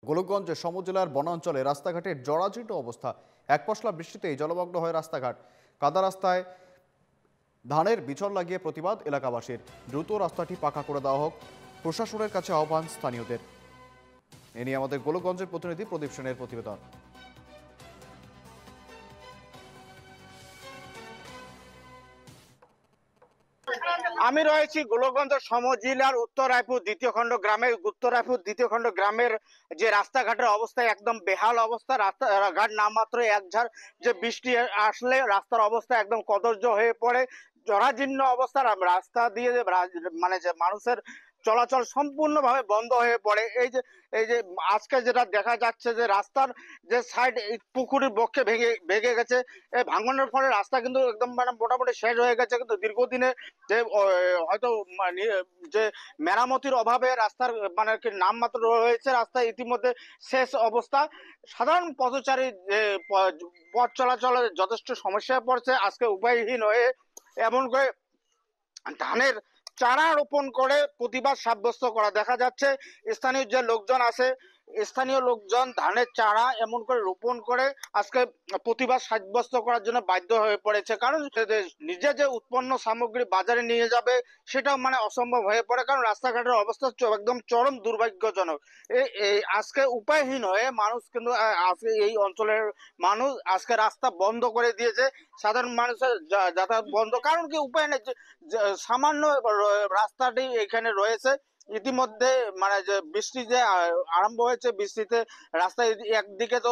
গোলকগঞ্জ সমজেলার বনাঞ্চলে রাস্তাঘাটের জরাজীর্ণ অবস্থা। এক পশলা বৃষ্টিতেই জলমগ্ন হয় রাস্তাঘাট। কাদা রাস্তায় ধানের বিচল লাগিয়ে প্রতিবাদ এলাকাবাসীর। দ্রুত রাস্তাটি পাকা করে দেওয়া হোক, প্রশাসনের কাছে আহ্বান স্থানীয়দের। এ নিয়ে আমাদের গোলকগঞ্জের প্রতিনিধি প্রদীপ সেনের প্রতিবেদন। আমি রয়েছি গোলকগঞ্জ সমজেলার উত্তর রায়পুর দ্বিতীয় খণ্ড গ্রামের যে রাস্তাঘাটের অবস্থা একদম বেহাল অবস্থা। রাস্তাঘাট নামমাত্র এক ঝাড় যে বৃষ্টি আসলে রাস্তার অবস্থা একদম কদর্য হয়ে পড়ে, জরাজীর্ণ অবস্থা। রাস্তা দিয়ে যে মানুষের চলাচল সম্পূর্ণভাবে বন্ধ হয়ে পড়ে। এই যে আজকে যেটা দেখা যাচ্ছে যে রাস্তার যে সাইড পুকুরের বক্ষে ভেঙে গেছে। এই ভাঙনের ফলে রাস্তা কিন্তু একদম মোটামুটি শেষ হয়ে গেছে, কিন্তু দীর্ঘদিনে যে হয়তো যে মেরামতির অভাবে রাস্তার নামমাত্র রয়েছে, রাস্তা ইতিমধ্যে শেষ অবস্থা। সাধারণ পথচারী পথ চলাচলের যথেষ্ট সমস্যায় পড়ছে। আজকে উপায়হীন হয়ে এমন করে ধানের চারা রোপণ করে প্রতিবাদ সাব্যস্ত করা দেখা যাচ্ছে। স্থানীয় যে লোকজন আছে, স্থানীয় লোকজন ধানের চারা এমন করে রোপণ করে আজকে প্রতিবাদ সাব্যস্ত করার জন্য বাধ্য হয়ে পড়েছে। কারণ নিজে যে উৎপন্ন সামগ্রী বাজারে নিয়ে যাবে সেটাও অসম্ভব হয়ে পড়ে, কারণ রাস্তাঘাটের অবস্থা একদম চরম দুর্ভাগ্যজনক। এই আজকে উপায়হীন হয়ে মানুষ কিন্তু আজকে এই অঞ্চলের মানুষ আজকে রাস্তা বন্ধ করে দিয়েছে। সাধারণ মানুষের যাতায়াত বন্ধ, কারণ কি উপায় নেই। সামান্য রাস্তাটি এখানে রয়েছে। ইতিমধ্যে যে বৃষ্টি যে আরম্ভ হয়েছে, বৃষ্টিতে রাস্তা একদিকে তো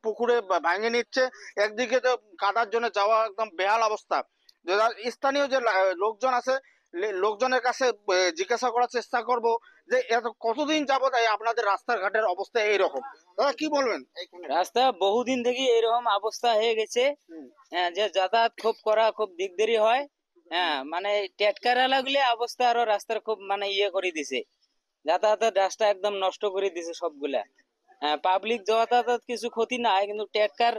পুকুরে ভাঙে নিচ্ছে, একদিকে তো কাদার জন্য যাওয়া একদম বেহাল অবস্থা। স্থানীয় যে লোকজন আছে, লোকজনের কাছে জিজ্ঞাসা করার চেষ্টা করব যে এত কতদিন যাবত আপনাদের রাস্তাঘাটের অবস্থা এইরকম। দাদা কি বলবেন? রাস্তা বহুদিন থেকে এরকম অবস্থা হয়ে গেছে। যে যাতায়াত খুব করা খুব দিকদেরি হয়। টেটকারালা গুলি অবস্থা আরো রাস্তার খুব ইয়ে করে দিছে, যাতায়াতের রাস্তা একদম নষ্ট করে দিছে সবগুলা। পাবলিক যাতায়াত কিছু ক্ষতি নাই, কিন্তু টেটকার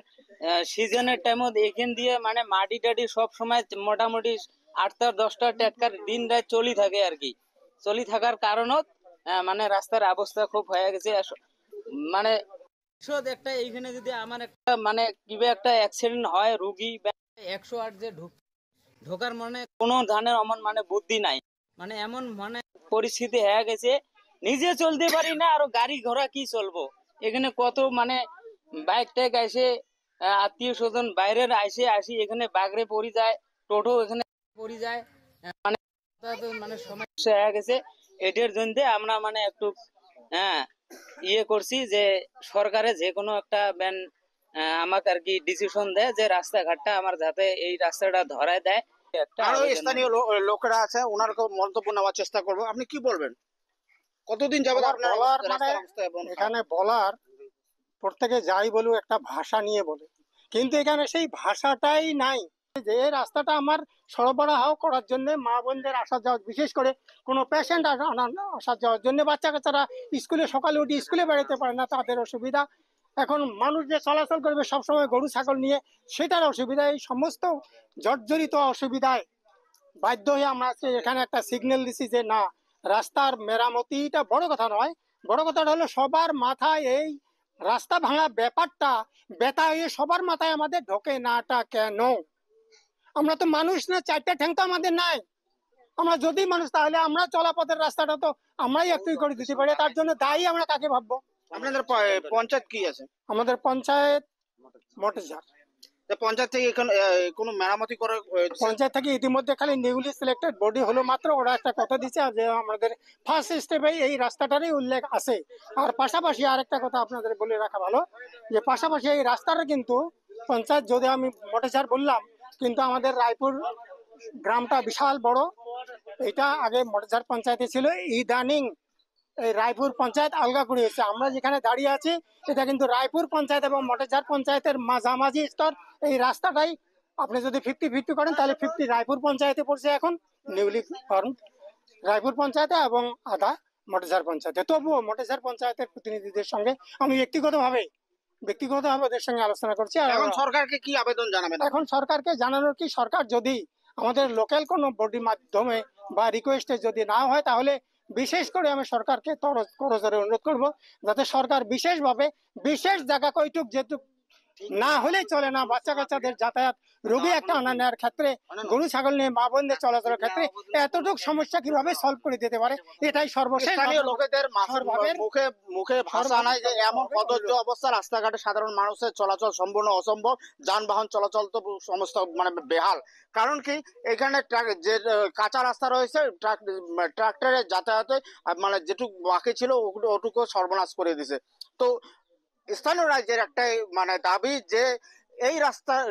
সিজনের টাইমত এখান দিয়ে মাটি টাটি সব সময় মোটামুটি 8টা-10টা টেটকার দিন রাত চলি থাকে আর কি। চলি থাকার কারণত রাস্তার অবস্থা খুব হয়ে গেছে। একটা এইখানে যদি আমার একটা কিভাবে একটা অ্যাক্সিডেন্ট হয়, রুগী 108 যে ঢোকার কোনো ধানের অমন বুদ্ধি নাই। এমন পরিস্থিতি হয়ে গেছে, নিজে চলতে পারি না, আরো গাড়ি ঘোড়া কি চলবো। এখানে কত বাইক টাইক আসে, আত্মীয় স্বজন বাইরের আসি এখানে বাগড়ে পড়ে যায়, টোটো এখানে পড়ে যায়। সমস্যা হয়ে গেছে। এটার জন্য আমরা একটু ইয়ে করছি যে সরকারে যে কোনো একটা আমাকে আর কি ডিসিশন দেয় যে রাস্তাঘাটটা আমার যাতে এই রাস্তাটা ধরায় দেয়। আরো স্থানীয় লোকেরা আছে, ওনার মন্তব্য নেওয়ার চেষ্টা করবো। আপনি কি বলবেন? কতদিন যাবে এখানে বলার প্রত্যেকে যাই বলুক একটা ভাষা নিয়ে বলে, কিন্তু এখানে সেই ভাষাটাই নাই। যে রাস্তাটা আমার সরবরাহ করার জন্য মা বোনদের আসা যাওয়া, বিশেষ করে কোনো পেশেন্ট আসা যাওয়ার জন্য, বাচ্চা কাচ্চারা স্কুলে সকালে উঠে স্কুলে বেরোতে পারে না, তাদের অসুবিধা। এখন মানুষ যে চলাচল করবে সবসময় গরু ছাগল নিয়ে, সেটার অসুবিধা। এই সমস্ত জর্জরিত অসুবিধায় বাধ্য হয়ে আমরা এখানে একটা সিগন্যাল দিছি যে না, রাস্তার মেরামতিটা বড় কথা নয়, বড় কথাটা হলো সবার মাথায় এই রাস্তা ভাঙা ব্যাপারটা ব্যথা হয়ে সবার মাথায় আমাদের ঢোকে নাটা কেন? আমরা তো মানুষ না, 4টা ঠ্যাং তো আমাদের নাই। আমরা যদি মানুষ, তাহলে আমরা চলাপথের রাস্তাটা তো আমরাই একটু করে দিতে পারি। তার জন্য দায়ী আমরা কাকে ভাববো? আপনাদের পঞ্চায়েত কি আছে? আমাদের পঞ্চায়েত মটেঝার। পঞ্চায়েত থেকে কোনো মেরামতি করা? পঞ্চায়েত থেকে ইতিমধ্যে খালি নিউলি সিলেক্টেড বডি হলো মাত্র, ওরা একটা কথা দিচ্ছে যে আমাদের ফার্স্ট স্টেপে এই রাস্তাটারই উল্লেখ আছে। আর পাশাপাশি আরেকটা কথা আপনাদের বলে রাখা ভালো, যে পাশাপাশি এই রাস্তাটা কিন্তু পঞ্চায়েত, যদি আমি মটেঝার বললাম, কিন্তু আমাদের রায়পুর গ্রামটা বিশাল বড়। এটা আগে মটেঝার পঞ্চায়েতে ছিল, ইদানিং এই রায়পুর পঞ্চায়েত আলগা করে হয়েছে। আমরা যেখানে দাঁড়িয়ে আছি এটা কিন্তু রায়পুর পঞ্চায়েত এবং মটেঝার পঞ্চায়েতের মাঝামাঝি স্তর। এই রাস্তাটাই আপনি যদি 50-50 করেন তাহলে 50 রায়পুর পঞ্চায়েতে পড়ছে এখন, নিউলি ফর্ম রায়পুর পঞ্চায়েতে, এবং আধা মটেঝার পঞ্চায়েতে। তবুও মটেঝার পঞ্চায়েতের প্রতিনিধিদের সঙ্গে আমি ব্যক্তিগতভাবে ওদের সঙ্গে আলোচনা করছি। আর এখন সরকারকে কি আবেদন জানাবেন? এখন সরকারকে জানানোর কি, সরকার যদি আমাদের লোকাল কোনো বডির মাধ্যমে বা রিকোয়েস্টে যদি না হয়, তাহলে বিশেষ করে আমি সরকারকে করজোরে অনুরোধ করব, যাতে সরকার বিশেষভাবে বিশেষ জায়গা কইটুক যেটুক না হলেই চলে না, বাচ্চা কাচ্চাদের যাতায়াত, রোগী একটা আনা নেওয়ার ক্ষেত্রে, গরু ছাগল নিয়ে মা বোনদের চলাচলের ক্ষেত্রে এতটুক সমস্যা কিভাবে সলভ করে দিতে পারে, এটাই সর্বশেষ স্থানীয় লোকেদের সর্বভাবের- মুখে মুখে ভাষা নাই যে এমন কদর্য অবস্থা, রাস্তাঘাটে সাধারণ মানুষের চলাচল সম্পূর্ণ অসম্ভব, যানবাহন চলাচল তো সমস্ত মানে বেহাল। কারণ কি, এখানে যে কাঁচা রাস্তা রয়েছে, ট্রাক্টরের যাতায়াতে মানে যেটুকু বাকি ছিল ওটুকু সর্বনাশ করে দিছে। তো স্থানীয় রাজ্যের একটাই মানে দাবি যে এই রাস্তা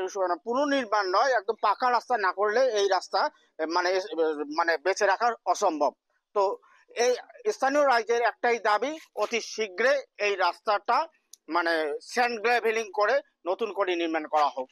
পুনর্নির্মাণ নয়, একদম পাকা রাস্তা না করলে এই রাস্তা মানে মানে বেঁচে রাখা অসম্ভব। তো এই স্থানীয় রাজ্যের একটাই দাবি, অতি শীঘ্রই এই রাস্তাটা মানে স্যান্ড গ্রাভেলিং করে নতুন করে নির্মাণ করা হোক।